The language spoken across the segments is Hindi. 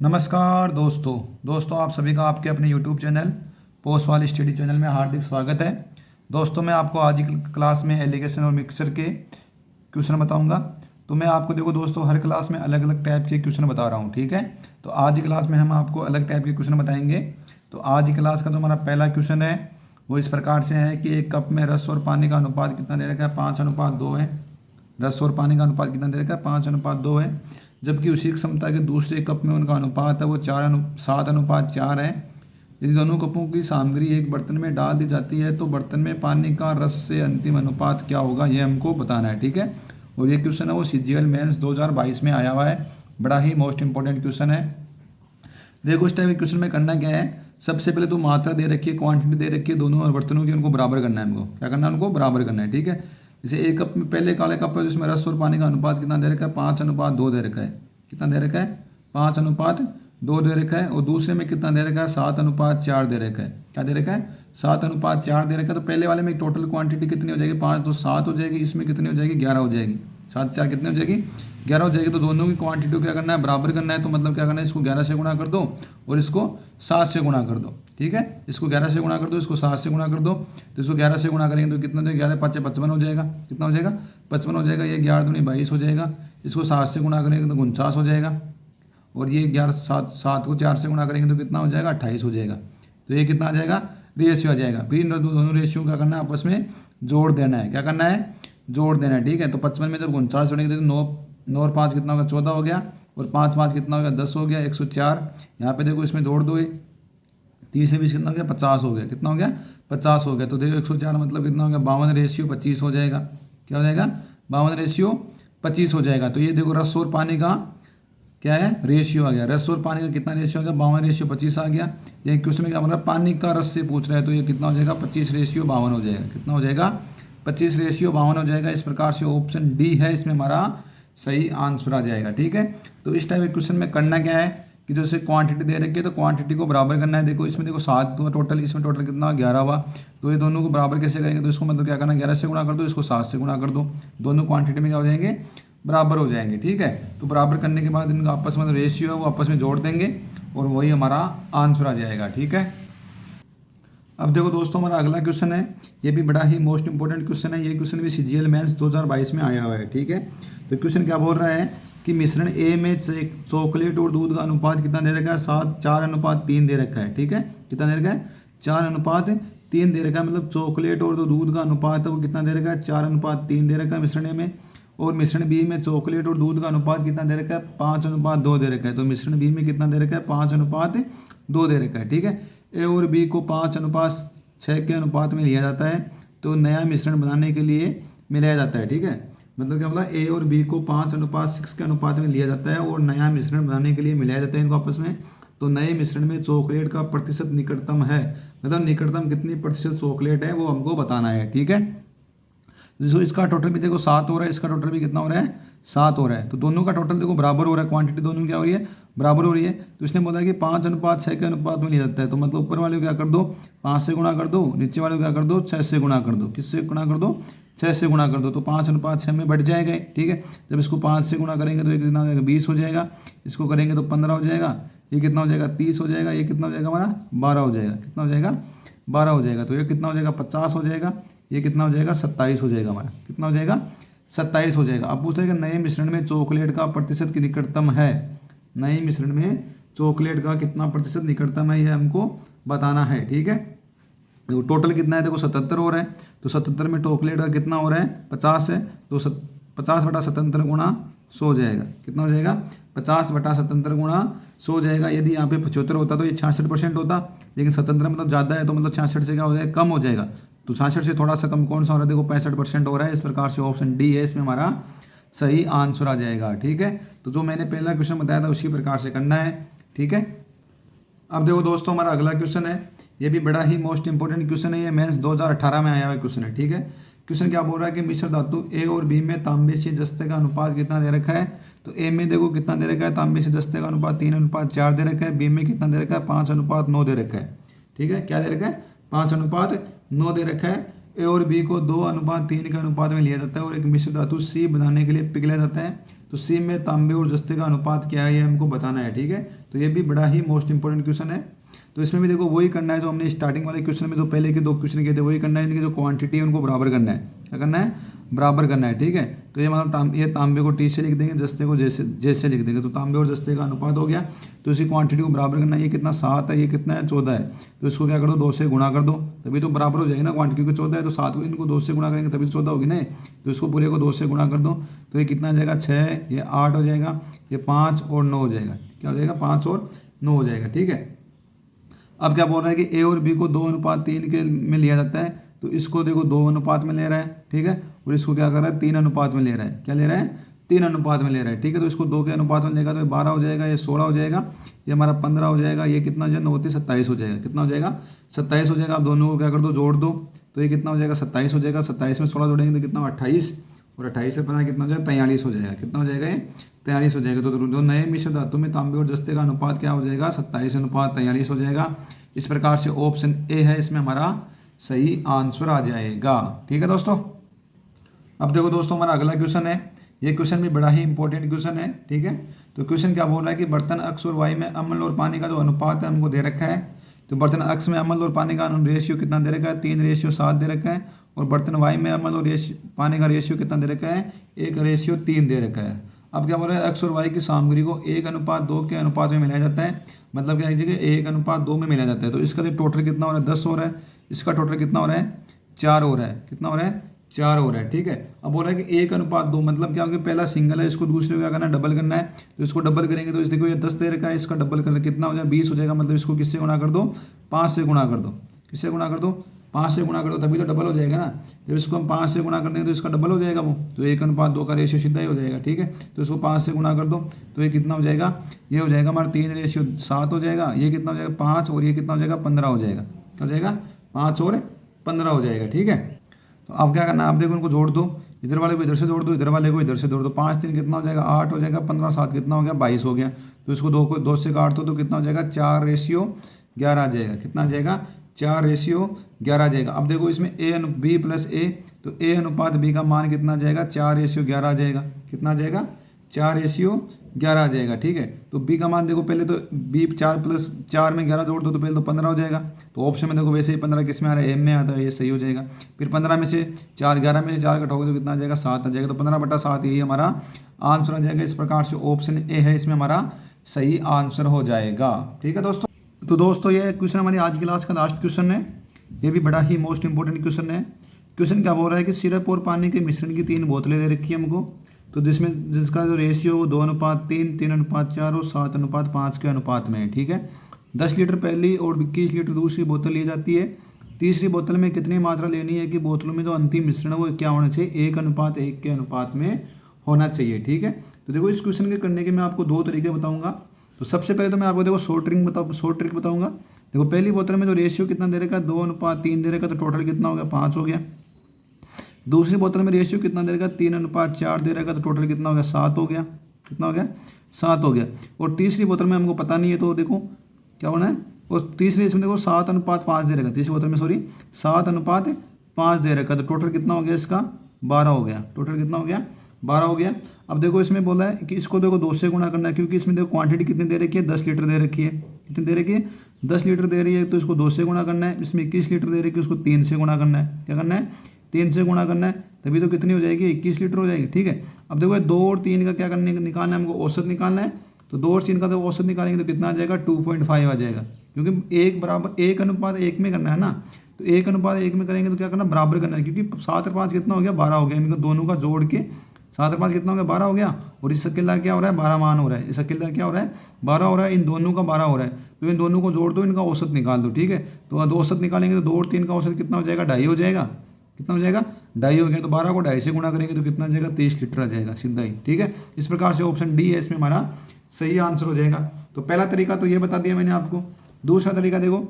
नमस्कार दोस्तों आप सभी का आपके अपने YouTube चैनल पोस्ट वाली स्टडी चैनल में हार्दिक स्वागत है। दोस्तों मैं आपको आज की क्लास में एलिगेशन और मिक्सचर के क्वेश्चन बताऊंगा। तो मैं आपको देखो दोस्तों हर क्लास में अलग अलग टाइप के क्वेश्चन बता रहा हूं, ठीक है। तो आज की क्लास में हम आपको अलग टाइप के क्वेश्चन बताएंगे। तो आज की क्लास का जो हमारा पहला क्वेश्चन है वो इस प्रकार से है कि एक कप में रस और पानी का अनुपात कितना दे रखा है, 5:2 है। रस और पानी का अनुपात कितना दे रखा है, 5:2 है। जबकि उसी क्षमता के दूसरे कप में उनका अनुपात है वो 7:4 है। यदि दोनों कपों की सामग्री एक बर्तन में डाल दी जाती है तो बर्तन में पानी का रस से अंतिम अनुपात क्या होगा, ये हमको बताना है, ठीक है। और ये क्वेश्चन है वो CGL मेंस 2022 में आया हुआ है। बड़ा ही मोस्ट इंपॉर्टेंट क्वेश्चन है। देखो इस टाइप के क्वेश्चन में करना क्या है, सबसे पहले तो मात्रा दे रखी है, क्वांटिटी दे रखी है दोनों बर्तनों की, उनको बराबर करना है। हमको क्या करना है, उनको बराबर करना है, ठीक है। जैसे एक कप में पहले काले कप है जिसमें रस और पानी का अनुपात कितना दे रखा है, 5:2 दे रखा है। कितना दे रखा है, 5:2 दे रखा है। और दूसरे में कितना दे रखा है, 7:4 दे रखा है। क्या दे रखा है, 7:4 दे रखा है। तो पहले वाले में टोटल क्वांटिटी कितनी हो जाएगी, 5 तो 7 हो जाएगी। इसमें कितनी हो जाएगी, 11 हो जाएगी। 7 4 कितनी हो जाएगी, 11 हो जाएगी। तो दोनों की क्वांटिटी को क्या करना है, बराबर करना है। तो मतलब क्या करना है, इसको 11 से गुणा कर दो और इसको 7 से गुणा कर दो, ठीक है। इसको 11 से गुणा कर दो, इसको 7 से गुणा कर दो। तो इसको 11 से गुणा करेंगे तो कितना हो जाएगा, 11 5 55 हो जाएगा। कितना हो जाएगा, 55 हो जाएगा। ये 11 दूनी 22 हो जाएगा। इसको 7 से गुणा करेंगे तो 49 हो जाएगा। और ये 11 7 को 4 से गुणा करेंगे तो कितना हो जाएगा, 28 हो जाएगा। तो ये कितना आ जाएगा, रेशियो आ जाएगा। फिर इन दोनों रेशियो क्या करना है, आपस में जोड़ देना है। क्या करना है, जोड़ देना है, ठीक है। तो 55 में जब 49 जोड़ेंगे तो 9 और 5 कितना होगा, 14 हो गया। और 5 5 कितना हो गया, 10 हो गया। 104 यहाँ पे देखो इसमें जोड़ दो, 30 से 20 कितना हो गया, 50 हो गया। कितना हो गया, 50 हो गया। तो देखो 104 मतलब कितना हो गया, 52:25 हो जाएगा। क्या हो जाएगा, 52:25 हो जाएगा। तो ये देखो रस और पानी का क्या है, रेशियो आ गया। रस और पानी का कितना रेशियो आ गया, 52:25 आ गया। ये क्वेश्चन में क्या बन रहा है, पानी का रस से पूछ रहा है। तो ये कितना हो जाएगा, 25:52 हो जाएगा। कितना हो जाएगा, 25:52 हो जाएगा। इस प्रकार से ऑप्शन डी है इसमें हमारा सही आंसर आ जाएगा, ठीक है। तो इस टाइप के क्वेश्चन में करना क्या है कि जैसे क्वांटिटी दे रखी है तो क्वांटिटी को बराबर करना है। देखो इसमें देखो 7 हुआ टोटल, इसमें टोटल कितना हुआ, 11 हुआ। तो ये दोनों को बराबर कैसे करेंगे, तो इसको मतलब क्या करना, 11 से गुणा कर दो, इसको 7 से गुणा कर दो। दोनों क्वांटिटी में क्या हो जाएंगे, बराबर हो जाएंगे, ठीक है। तो बराबर करने के बाद इनका आपस में रेशियो है वो आपस में जोड़ देंगे और वही हमारा आंसर आ जाएगा, ठीक है। अब देखो दोस्तों हमारा अगला क्वेश्चन है, ये भी बड़ा ही मोस्ट इंपॉर्टेंट क्वेश्चन है। ये क्वेश्चन भी CGL मेंस 2022 में आया हुआ है, ठीक है। तो क्वेश्चन क्या बोल रहा है कि मिश्रण ए में चॉकलेट और दूध का अनुपात कितना दे रखा है, 4:3 दे रखा है, ठीक है। कितना दे रखा है, 4:3 दे रखा है। मतलब चॉकलेट और जो दूध का अनुपात है वो कितना दे रखा है, 4:3 दे रखा है मिश्रण ए में। और मिश्रण बी में चॉकलेट और दूध का अनुपात कितना दे रखा है, 5:2 दे रखा है। तो मिश्रण बी में कितना दे रखा है, 5:2 दे रखा है, ठीक है। ए और बी को 5:6 के अनुपात में लिया जाता है। तो नया मिश्रण बनाने के लिए मिलाया जाता है, ठीक है। मतलब क्या बोला, ए और बी को 5:6 के अनुपात में लिया जाता है और नया मिश्रण बनाने के लिए मिलाया जाता है इनको आपस में। तो नए मिश्रण में चॉकलेट का प्रतिशत निकटतम है, मतलब निकटतम कितनी प्रतिशत चॉकलेट है वो हमको बताना है, ठीक है। जिसको इसका टोटल भी देखो 7 हो रहा है, इसका टोटल भी कितना हो रहा है, 7 हो रहा है। तो दोनों का टोटल देखो बराबर हो रहा है, क्वांटिटी दोनों में क्या हो रही है, बराबर हो रही है। तो इसने बोला कि 5:6 के अनुपात में लिया जाता है। तो मतलब ऊपर वाले को क्या कर दो, 5 से गुणा कर दो, नीचे वाले को क्या कर दो, 6 से गुणा कर दो। किससे गुणा कर दो, 6 से गुणा कर दो। तो 5:6 में बढ़ जाएगा, ठीक है। जब इसको 5 से गुणा करेंगे तो ये कितना हो जाएगा, 20 हो जाएगा। इसको करेंगे तो 15 हो जाएगा। ये कितना हो जाएगा, 30 हो जाएगा। ये कितना हो जाएगा हमारा, 12 हो जाएगा। कितना हो जाएगा, 12 हो जाएगा। तो ये कितना हो जाएगा, 50 हो जाएगा। ये कितना हो जाएगा, 27 हो जाएगा हमारा। कितना हो जाएगा, 27 हो जाएगा। अब पूछते हैं कि नए मिश्रण में चॉकलेट का प्रतिशत की निकटतम है। नए मिश्रण में चॉकलेट का कितना प्रतिशत निकटतम है ये हमको बताना है, ठीक है। तो टोटल कितना है, देखो 77 हो रहा है। तो 77 में चॉकलेट का कितना हो रहा है, 50 है। तो 50/77 गुणा 100 हो जाएगा। कितना हो जाएगा, 50/77 गुणा 100 हो जाएगा। यदि यहाँ पे 75 होता तो ये 66% होता, लेकिन 77 मतलब ज़्यादा है तो मतलब 66 से क्या हो जाएगा, कम हो जाएगा। तो 66 से थोड़ा सा कम कौन सा हो रहा है, देखो 65% हो रहा है। इस प्रकार से ऑप्शन डी है इसमें हमारा सही आंसर आ जाएगा, ठीक है। तो जो मैंने पहला क्वेश्चन बताया था उसी प्रकार से करना है, ठीक है। अब देखो दोस्तों हमारा अगला क्वेश्चन है, ये भी बड़ा ही मोस्ट इंपॉर्टेंट क्वेश्चन है। ये मेंस 2018 में आया हुआ क्वेश्चन है, ठीक है। क्वेश्चन क्या बोल रहा है कि मिश्र धातु ए और बी में तांबे से जस्ते का अनुपात कितना दे रखा है। तो ए में देखो कितना दे रखा है, तांबे से जस्ते का अनुपात 3:4 दे रखा है। बी में कितना दे रखा है, 5:9 दे रखा है, ठीक है। क्या दे रखा है, 5:9 दे रखा है। ए और बी को 2:3 के अनुपात में लिया जाता है और एक मिश्र धातु सी बनाने के लिए पिघला जाता है। तो सी में तांबे और जस्ते का अनुपात क्या है ये हमको बताना है, ठीक है। तो ये भी बड़ा ही मोस्ट इंपॉर्टेंट क्वेश्चन है। तो इसमें भी देखो वही करना है जो हमने स्टार्टिंग वाले क्वेश्चन में जो पहले के 2 क्वेश्चन किए थे, वही करना है। इनकी जो क्वांटिटी है उनको बराबर करना है। क्या करना है? बराबर करना है। ठीक है, तो ये मतलब ये तांबे को टी से लिख देंगे, जस्ते को जैसे लिख देंगे। तो तांबे और जस्ते का अनुपात हो गया, तो इसकी क्वांटिटी को बराबर करना है। ये कितना 7 है, ये कितना है 14 है, तो इसको क्या कर दो 2 से गुणा कर दो, तभी तो बराबर हो जाएगी ना क्वांटिटी। क्योंकि 14 है तो 7 को इनको 2 से गुणा करेंगे तभी तो 14 होगी ना। तो इसको पूरे को 2 से गुणा कर दो, तो ये कितना हो जाएगा 6, ये 8 हो जाएगा, ये 5 और 9 हो जाएगा। क्या हो जाएगा? 5 और 9 हो जाएगा। ठीक है, अब क्या बोल रहा है कि ए और बी को 2:3 के में लिया जाता है, तो इसको देखो 2 अनुपात में ले रहा है। ठीक है, और इसको क्या कर रहा है? 3 अनुपात में ले रहा है। क्या ले रहा है? 3 अनुपात में ले रहा है। ठीक है, तो इसको 2 के अनुपात में लेगा तो ये 12 हो जाएगा, ये 16 हो जाएगा, ये हमारा 15 हो जाएगा, ये कितना जो है 9 × 27 हो जाएगा। कितना हो जाएगा? 27 हो जाएगा। आप दोनों को क्या कर दो? जोड़ दो, तो ये कितना हो जाएगा? 27 हो जाएगा। 27 में 16 जोड़ेंगे तो कितना? 28, और 28 से 15 कितना हो जाएगा? 43 हो जाएगा। कितना हो जाएगा? ये 43 हो जाएगा। तो जो नए मिश्र धातु में तांबे और जस्ते का अनुपात क्या हो जाएगा? 27:43 हो जाएगा। इस प्रकार से ऑप्शन ए है इसमें हमारा सही आंसर आ जाएगा। ठीक है दोस्तों, अब देखो दोस्तों हमारा अगला क्वेश्चन है। ये क्वेश्चन भी बड़ा ही इंपॉर्टेंट क्वेश्चन है। ठीक है, तो क्वेश्चन क्या बोल रहा है कि बर्तन अक्ष और वाई में अम्ल और पानी का जो अनुपात है हमको दे रखा है। तो बर्तन अक्ष में अम्ल और पानी का रेशियो कितना दे रखा है? 3:7 दे रखा है। और बर्तन वाई में अम्ल और पानी का रेशियो कितना दे रखा है? 1:3 दे रखा है। अब क्या बोल रहा है? अक्ष और वाई की सामग्री को 1:2 के अनुपात में मिलाया जाता है। मतलब क्या लीजिए 1:2 में मिला जाता है। तो इसका तो टोटल कितना हो रहा है? 10 हो रहा है। इसका टोटल कितना हो रहा है? 4 हो रहा है। कितना हो रहा है? 4 हो रहा है। ठीक है, अब बोल रहा है कि 1:2 मतलब क्या होगा? पहला सिंगल है, इसको दूसरे को क्या करना है? डबल करना है। तो इसको डबल करेंगे तो देखो ये 10 दे रखा है, इसका डबल कर कितना हो जाएगा? 20 हो जाएगा। मतलब इसको किससे गुणा कर दो? 5 से गुणा कर दो। किससे गुणा कर दो? 5 से गुणा कर दो, तभी तो डबल हो जाएगा ना। जब इसको हम 5 से गुणा कर देंगे तो इसका डबल हो जाएगा वो, तो 1:2 का रेशियो सीधा ही हो जाएगा। ठीक है, तो इसको 5 से गुणा कर दो, तो ये कितना हो जाएगा? ये हो जाएगा हमारा 3:7 हो जाएगा। ये कितना हो जाएगा? 5, और ये कितना हो जाएगा? 15 हो जाएगा। क्या हो जाएगा? 5 और 15 हो जाएगा। ठीक है, तो अब क्या करना है? आप देखो उनको जोड़ दो, इधर वाले को इधर से जोड़ दो, इधर वाले को इधर से जोड़ दो। 5 3 कितना हो जाएगा? 8 हो जाएगा। 15 7 कितना हो गया? 22 हो गया। तो इसको 2 से काट दो तो कितना हो जाएगा? 4:11 आ जाएगा। कितना आ जाएगा? 4:11 आ जाएगा। अब देखो इसमें बी प्लस ए, तो ए अनुपात बी का मान कितना आ जाएगा? 4:11 आ जाएगा। कितना आ जाएगा? 4:11 आ जाएगा। ठीक है, तो बी का मान देखो पहले तो बी 4 में 11 जोड़ दो तो पहले तो 15 हो जाएगा। तो ऑप्शन में देखो वैसे ही 15 किस में आ रहा है? एम में आता है, ये सही हो जाएगा। फिर 15 में से 11 में से 4 कटोगे तो कितना आ जाएगा? 7 आ जाएगा। तो 15/7 यही हमारा आंसर आ जाएगा। इस प्रकार से ऑप्शन ए है इसमें हमारा सही आंसर हो जाएगा। ठीक है दोस्तों, तो दोस्तों ये क्वेश्चन हमारी आज की क्लास का लास्ट क्वेश्चन है। ये भी बड़ा ही मोस्ट इंपॉर्टेंट क्वेश्चन है। क्वेश्चन क्या बोल रहा है कि सिरप और पानी के मिश्रण की 3 बोतलें दे रखी है हमको, तो जिसका जो रेशियो वो 2:3, 3:4 और 7:5 के अनुपात में है। ठीक है, 10 लीटर पहली और 21 लीटर दूसरी बोतल ली जाती है। तीसरी बोतल में कितनी मात्रा लेनी है कि बोतलों में जो अंतिम मिश्रण है वो क्या होना चाहिए? 1:1 के अनुपात में होना चाहिए। ठीक है, तो देखो इस क्वेश्चन के करने के मैं आपको 2 तरीके बताऊंगा। तो सबसे पहले तो मैं आपको देखो शॉर्ट ट्रिक बताऊंगा। देखो पहली बोतल में जो रेशियो कितना दे रखा है? 2:3 दे रखा, तो टोटल कितना हो गया? 5 हो गया। दूसरी बोतल में रेशियो कितना दे रखा है? 3:4 दे रखा, तो टोटल कितना हो गया? 7 हो गया। कितना हो गया? 7 हो गया। और तीसरी बोतल में हमको पता नहीं है, तो देखो क्या होना है? और तीसरी इसमें देखो 7:5 दे रखा, तीसरी बोतल में 7:5 दे रखा, तो टोटल कितना हो गया इसका? 12 हो गया। टोटल कितना हो गया? 12 हो गया। अब देखो इसमें बोला है कि इसको देखो 2 से गुणा करना है, क्योंकि इसमें देखो क्वांटिटी कितनी दे रखी है? 10 लीटर दे रखी है। कितनी दे रखी है? 10 लीटर दे रही है, तो इसको 2 से गुणा करना है। इसमें 21 लीटर दे रही है, उसको 3 से गुणा करना है। क्या करना है? 3 से गुणा करना है, तभी तो कितनी हो जाएगी? 21 लीटर हो जाएगी। ठीक है, अब देखो 2 और 3 का क्या करने निकालना है हमको? औसत निकालना है। तो 2 और 3 का तो औसत निकालेंगे तो कितना आ जाएगा? 2.5 आ जाएगा, क्योंकि 1:1 में करना है ना। तो 1:1 में करेंगे तो क्या करना? बराबर करना है, क्योंकि 7 और 5 कितना हो गया? 12 हो गया। इनको दोनों का जोड़ के 7 और 5 कितना हो गया? 12 हो गया। और इस अकेला क्या हो रहा है? 12 मान हो रहा है। इस अकेला क्या हो रहा है? 12 हो रहा है। इन दोनों का 12 हो रहा है, तो इन दोनों को जोड़ दो, इनका औसत निकाल दो। ठीक है, तो औसत निकालेंगे तो 2 और 3 का औसत कितना हो जाएगा? 2.5 हो जाएगा। कितना हो जाएगा? 2.5 हो गया। तो 12 को 2.5 से गुणा करेंगे तो कितना आ जाएगा? 30 लीटर आ जाएगा सीधा ही। ठीक है, इस प्रकार से ऑप्शन डी है इसमें हमारा सही आंसर हो जाएगा। तो पहला तरीका तो ये बता दिया मैंने आपको। दूसरा तरीका देखो,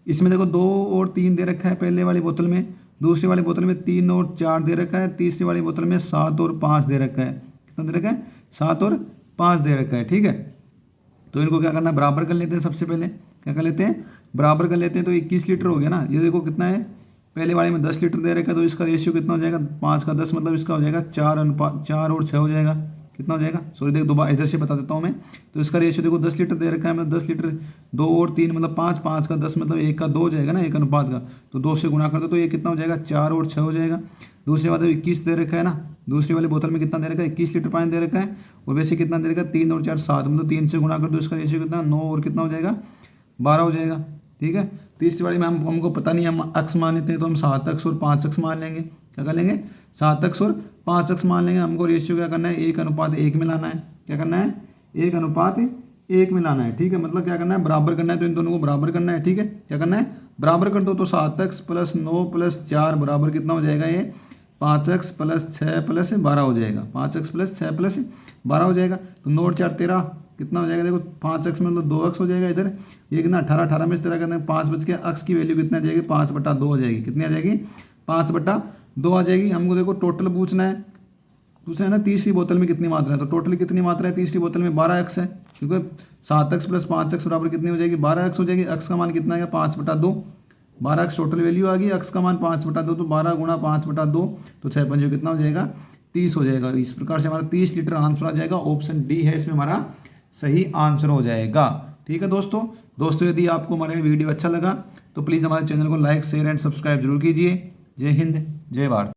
इसमें देखो 2 और 3 दे रखा है पहले वाली बोतल में, दूसरी वाली बोतल में 3 और 4 दे रखा है, तीसरी वाली बोतल में 7 और 5 दे रखा है। कितना दे रखा है? 7 और 5 दे रखा है। ठीक है, तो इनको क्या करना है? बराबर कर लेते हैं। सबसे पहले क्या कर लेते हैं? बराबर कर लेते हैं। तो 21 लीटर हो गया ना। ये देखो कितना है? पहले वाले में 10 लीटर दे रखा है, तो इसका रेशियो कितना हो जाएगा? 5 का 10, मतलब इसका हो जाएगा 4 और 6 हो जाएगा। कितना हो जाएगा, सॉरी देखो दोबारा इधर से बता देता हूँ मैं। तो इसका रेशियो देखो 10 लीटर दे रखा है, मतलब 10 लीटर, 2 और 3 मतलब 5, 5 का 10 मतलब 1 का 2 हो जाएगा ना, 1 अनुपात का। तो 2 से गुणा कर दो तो ये कितना हो जाएगा, 4 और 6 हो जाएगा। दूसरी बात 21 दे रखा है ना, दूसरी वाली बोतल में कितना दे रखा है, 21 लीटर पानी दे रखा है। और वैसे कितना दे रखा है, 3 और 4 7, मतलब 3 से गुणा कर दो, इसका रेशियो कितना 9 और कितना हो जाएगा 12 हो जाएगा। ठीक है, तीसरी वाली में हमको पता नहीं, हम अक्स मान लेते हैं तो हम 7 अक्स और 5 अक्स मान लेंगे। क्या कर लेंगे, 7 अक्स और 5 अक्स मान लेंगे। हमको रेशियो क्या करना है, 1:1 में लाना है। क्या करना है, 1:1 में लाना है। ठीक है, मतलब क्या करना है, बराबर करना है, तो इन दोनों को बराबर करना है। ठीक है, क्या करना है, बराबर कर दो। तो 7 अक्स प्लस 9 प्लस 4 बराबर कितना हो जाएगा, ये 5 अक्स प्लस 6 प्लस 12 हो जाएगा। 5 अक्स प्लस 6 प्लस 12 हो जाएगा। तो 9 और 4 13 कितना हो जाएगा, देखो 5 अक्स मतलब 2 अक्स हो जाएगा इधर। ये कितना 18, 18 में इस तरह करना है, 5 बच के अक्स की वैल्यू कितना आ जाएगी, 5/2 हो जाएगी। कितनी आ जाएगी, 5/2 आ जाएगी। हमको देखो टोटल पूछना है ना, तीसरी बोतल में कितनी मात्रा है। तो टोटल कितनी मात्रा है तीसरी बोतल में, 12 अक्स है, क्योंकि 7 अक्स प्लस 5 अक्स बराबर कितनी हो जाएगी, 12 अक्स हो जाएगी। अक्स का मान कितना है, 5/2, 12 अक्स टोटल वैल्यू आ गई। अक्स का मान 5/2, तो 12 गुणा 5/2 तो 6 पंजे कितना हो जाएगा, 30 हो जाएगा। इस प्रकार से हमारा 30 लीटर आंसर आ जाएगा। ऑप्शन डी है इसमें हमारा सही आंसर हो जाएगा। ठीक है दोस्तों यदि आपको हमारा वीडियो अच्छा लगा तो प्लीज़ हमारे चैनल को लाइक शेयर एंड सब्सक्राइब जरूर कीजिए। जय हिंद, जय भारत।